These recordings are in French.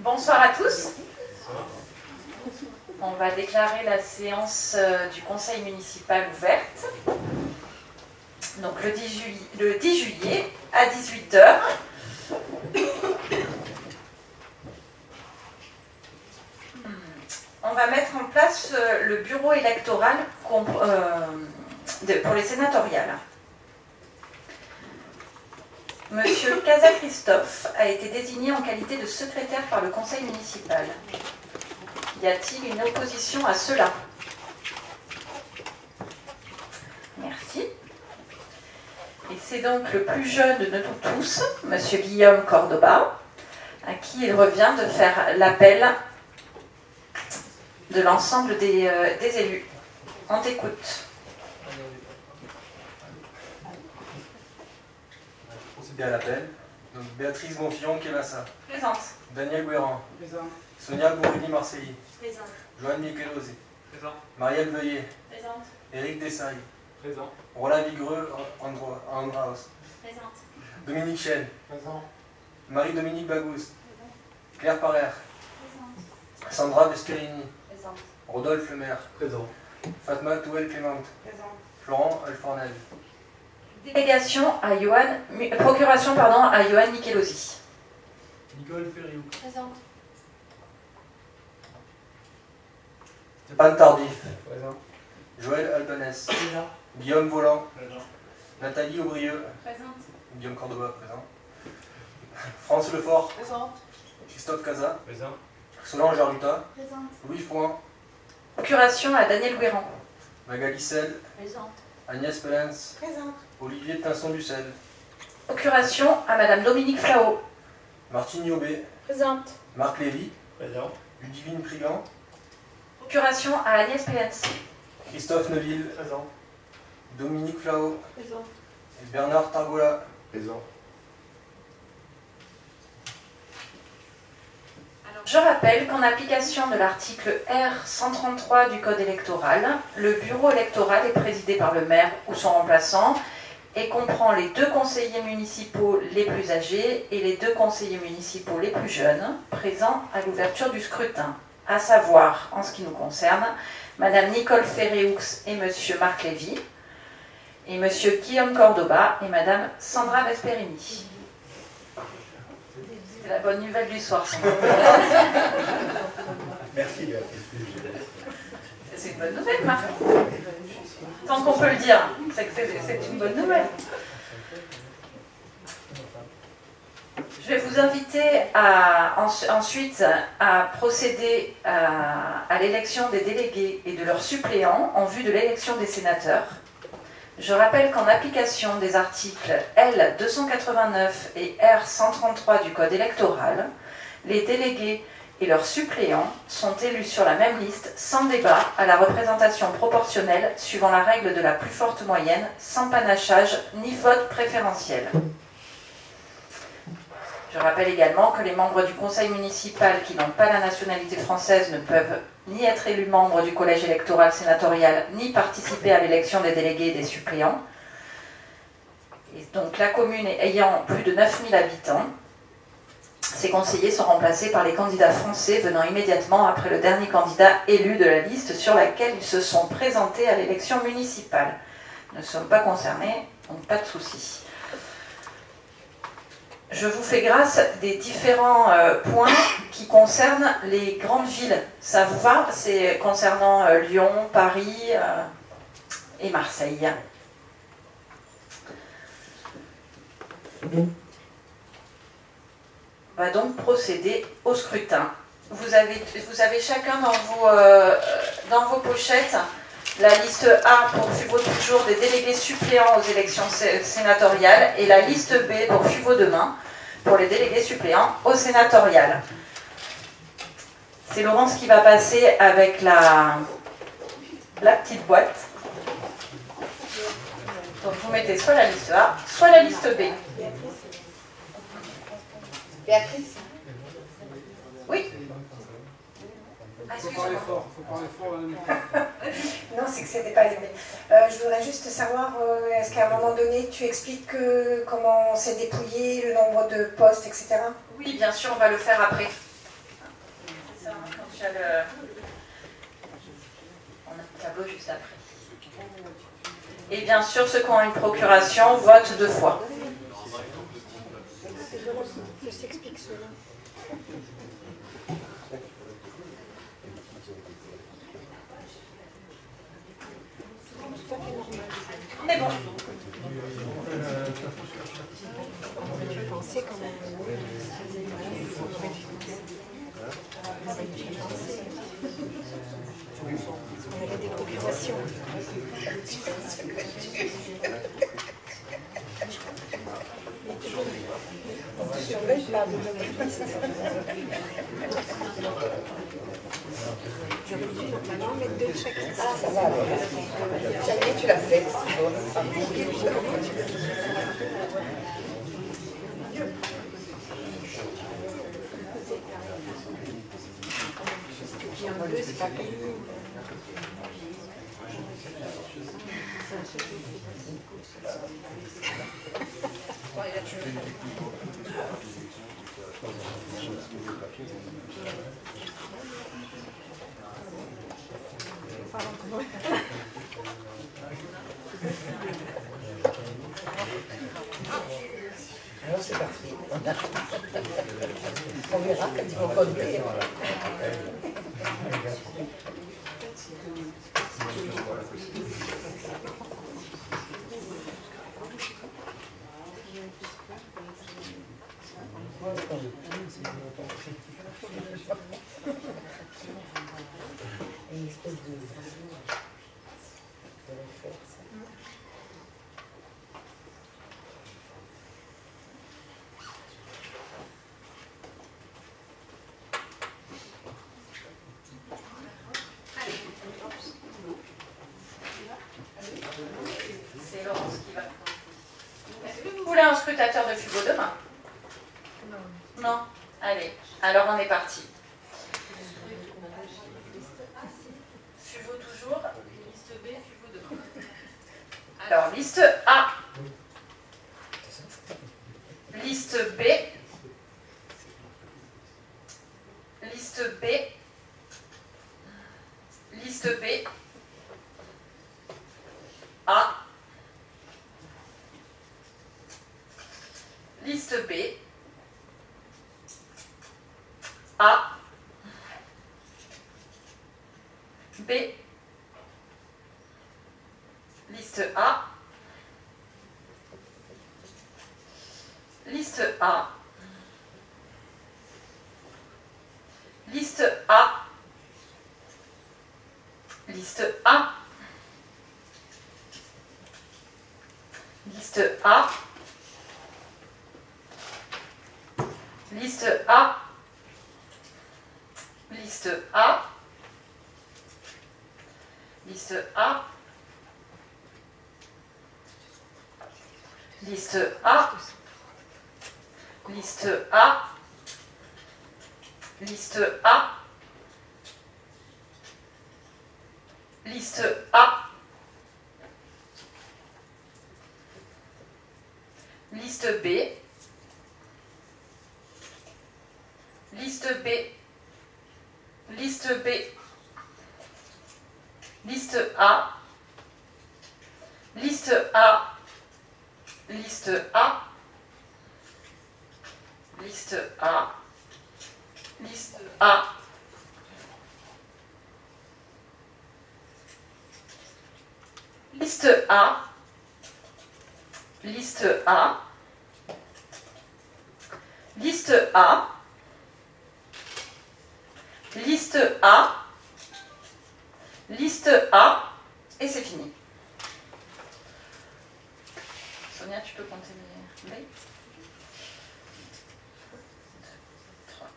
Bonsoir à tous. On va déclarer la séance du conseil municipal ouverte. Donc le 10 juillet à 18 h. On va mettre en place le bureau électoral pour les sénatoriales. Monsieur Casa-Christophe a été désigné en qualité de secrétaire par le conseil municipal. Y a-t-il une opposition à cela? Merci. Et c'est donc le plus jeune de nous tous, monsieur Guillaume Cordoba, à qui il revient de faire l'appel de l'ensemble des élus. On t'écoute. Procéder à l'appel. Donc Béatrice Bonfillon-Kémassa. Présente. Daniel Guéran. Présent. Sonia Bourrini-Marcelli. Présente. Joanne Michelozzi. Présent. Marielle Veuillet. Présente. Éric Dessailles. Présent. Roland Vigreux Andraus. Présente. Dominique Chen. Présent. Marie-Dominique Bagous. Claire Parrer. Présente. Sandra Vesperini. Présente. Rodolphe Lemaire. Présent. Fatma Touel-Clémente. Présente. Florent Alfornel. Délégation à procuration à Johan Michelozzi. Nicole Ferriou. Présente. Stéphane Tardif. Présent. Joël Albanès. Présent. Guillaume Volant. Présent. Nathalie Aubrieux. Présente. Guillaume Cordoba présent. France Lefort. Présente. Christophe Casa. Présent. Solange Arluta. Présente. Louis Fouin. Procuration à Daniel Guéran. Magali Selle. Présente. Agnès Pelens. Présente. Olivier Pinson-Ducel. Procuration à Madame Dominique Flao. Martine Niobé. Présente. Marc Lévy. Présent. Ludivine Prigand. Procuration à Agnès Pelens. Christophe Neuville. Présent. Dominique Flao. Présente. Et Bernard Targola. Présent. Je rappelle qu'en application de l'article R133 du Code électoral, le bureau électoral est présidé par le maire ou son remplaçant et comprend les 2 conseillers municipaux les plus âgés et les 2 conseillers municipaux les plus jeunes présents à l'ouverture du scrutin, à savoir, en ce qui nous concerne, Madame Nicole Ferriou et Monsieur Marc Lévy, et Monsieur Guillaume Cordoba et Madame Sandra Vesperini. C'est la bonne nouvelle du soir. Merci. C'est une bonne nouvelle, Marc. Tant qu'on peut le dire, c'est que c'est une bonne nouvelle. Je vais vous inviter ensuite à procéder à l'élection des délégués et de leurs suppléants en vue de l'élection des sénateurs. Je rappelle qu'en application des articles L289 et R133 du Code électoral, les délégués et leurs suppléants sont élus sur la même liste sans débat à la représentation proportionnelle suivant la règle de la plus forte moyenne, sans panachage ni vote préférentiel. Je rappelle également que les membres du conseil municipal qui n'ont pas la nationalité française ne peuvent ni être élus membres du collège électoral sénatorial, ni participer à l'élection des délégués et des suppléants. Et donc la commune ayant plus de 9000 habitants, ces conseillers sont remplacés par les candidats français venant immédiatement après le dernier candidat élu de la liste sur laquelle ils se sont présentés à l'élection municipale. Nous ne sommes pas concernés, donc pas de souci. Je vous fais grâce des différents points qui concernent les grandes villes. Ça vous va? C'est concernant Lyon, Paris et Marseille. On va donc procéder au scrutin. Vous avez chacun dans vos pochettes la liste A poursuivre toujours des délégués suppléants aux élections sénatoriales et la liste B poursuivre demain pour les délégués suppléants aux sénatoriales. C'est Laurence qui va passer avec la petite boîte. Donc vous mettez soit la liste A, soit la liste B. Béatrice. Oui. Faut parler fort. Non, c'est que c'était pas aimé. Je voudrais juste savoir, est-ce qu'à un moment donné, tu expliques comment s'est dépouillé, le nombre de postes, etc. Oui, bien sûr, on va le faire après. déjà on a le tableau juste après. Et bien sûr, ceux qui ont une procuration votent 2 fois. Je t'explique cela. On est bon. Je pensais quand même. On avait des procurations. On te surveille pas, vous avez une liste. J'aurais dû normalement mettre 2 de chaque liste. Ah, ça va alors. Jamais tu l'as fait. Et en 2, c'est pas payé. Alors c'est parti. On verra quand ils vont conduire. Une espèce de refaire ça. C'est Laurence qui va. Est-ce que vous voulez un scrutateur de Fugo demain? Non. Allez, alors on est parti. Fugo toujours. Liste B, Fugo demain. Alors, liste A. Liste B. Liste B. Liste B. A. Liste B. A. B. Liste A. Liste A. Liste A. Liste A. Liste A. Liste A. Liste A. Liste A. Liste A. Liste A. Liste A. Liste A. Liste B. Liste B. Liste B. Liste A. Liste A. Liste A. Liste A. Liste A. Liste A. Liste A. Liste A. Liste A. Liste A. Et c'est fini. Sonia, tu peux compter les B. 3.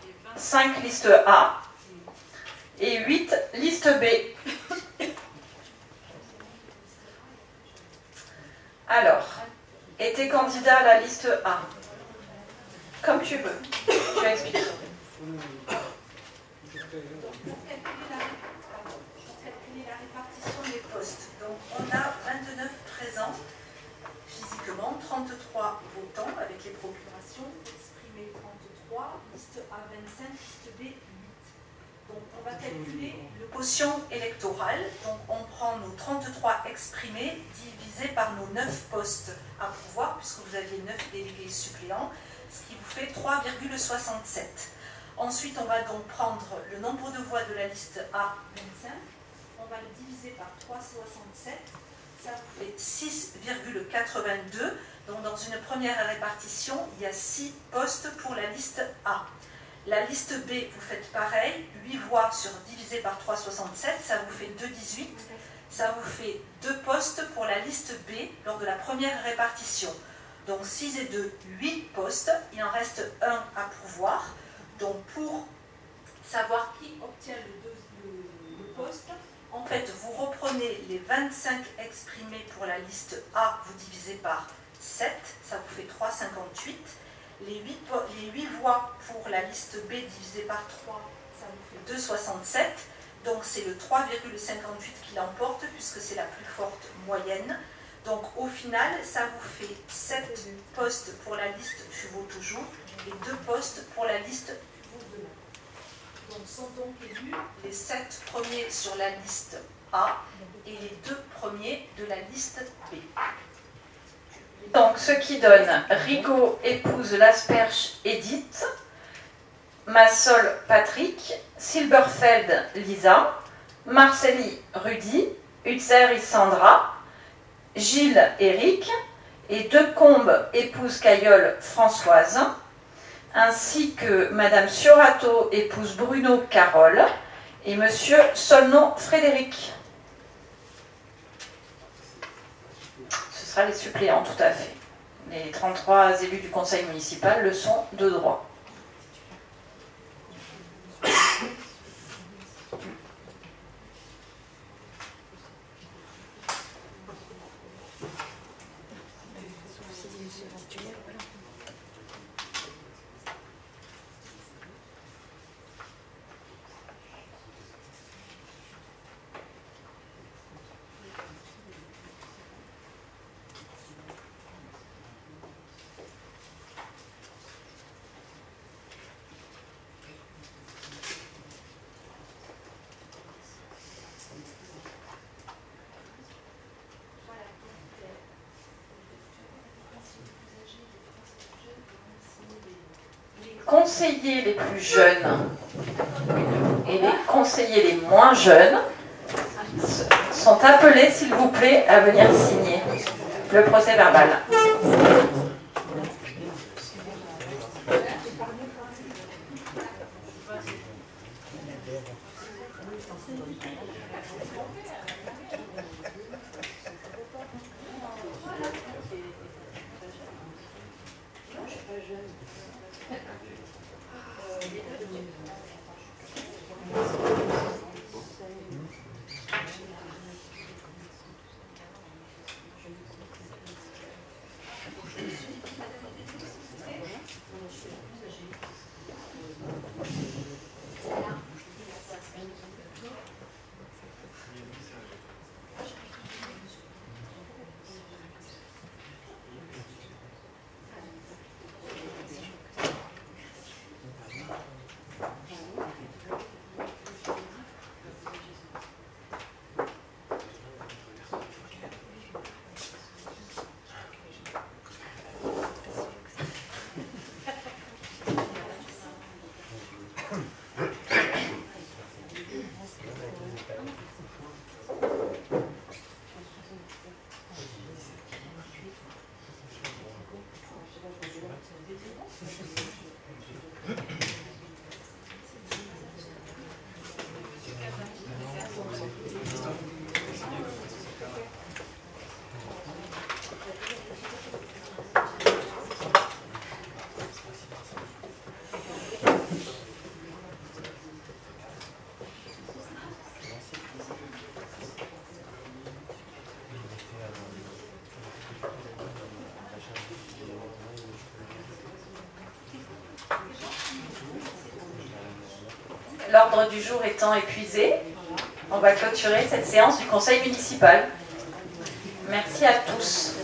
Et 25 liste A et 8 liste B. Alors, et tes candidats à la liste A? Comme tu veux, je vais expliquer. calculer la répartition des postes, donc on a 29 présents physiquement, 33 votants avec les procurations, exprimés 33, liste A 25, liste B 8. Donc on va calculer le quotient électoral, donc on prend nos 33 exprimés divisé par nos 9 postes à pourvoir, puisque vous aviez 9 délégués suppléants, ce qui vous fait 3,67. Ensuite, on va donc prendre le nombre de voix de la liste A, 25. On va le diviser par 3,67. Ça vous fait 6,82. Donc, dans une première répartition, il y a 6 postes pour la liste A. La liste B, vous faites pareil. 8 voix divisé par 3,67. Ça vous fait 2,18. Ça vous fait 2 postes pour la liste B lors de la première répartition. Donc, 6 et 2, 8 postes. Il en reste 1 à pourvoir. Donc, pour savoir qui obtient le poste, en fait, vous reprenez les 25 exprimés pour la liste A, vous divisez par 7, ça vous fait 3,58. Les 8 voix pour la liste B divisé par 3, ça vous fait 2,67. Donc, c'est le 3,58 qui l'emporte, puisque c'est la plus forte moyenne. Donc, au final, ça vous fait 7 postes pour la liste Je vaux toujours et 2 postes pour la liste Donc sont donc élus les 7 premiers sur la liste A et les 2 premiers de la liste B. Donc ce qui donne Rigaud épouse l'asperge Edith, Massol Patrick, Silberfeld Lisa, Marcelli Rudy, Utzer Sandra, Gilles Éric et Decombes épouse Cailleul Françoise, ainsi que Madame Ciorato épouse Bruno Carole et Monsieur Solnon Frédéric. Ce sera les suppléants, tout à fait. Les 33 élus du conseil municipal le sont de droit. Conseillers les plus jeunes et les conseillers les moins jeunes sont appelés, s'il vous plaît, à venir signer le procès verbal. l'ordre du jour étant épuisé, on va clôturer cette séance du conseil municipal. Merci à tous.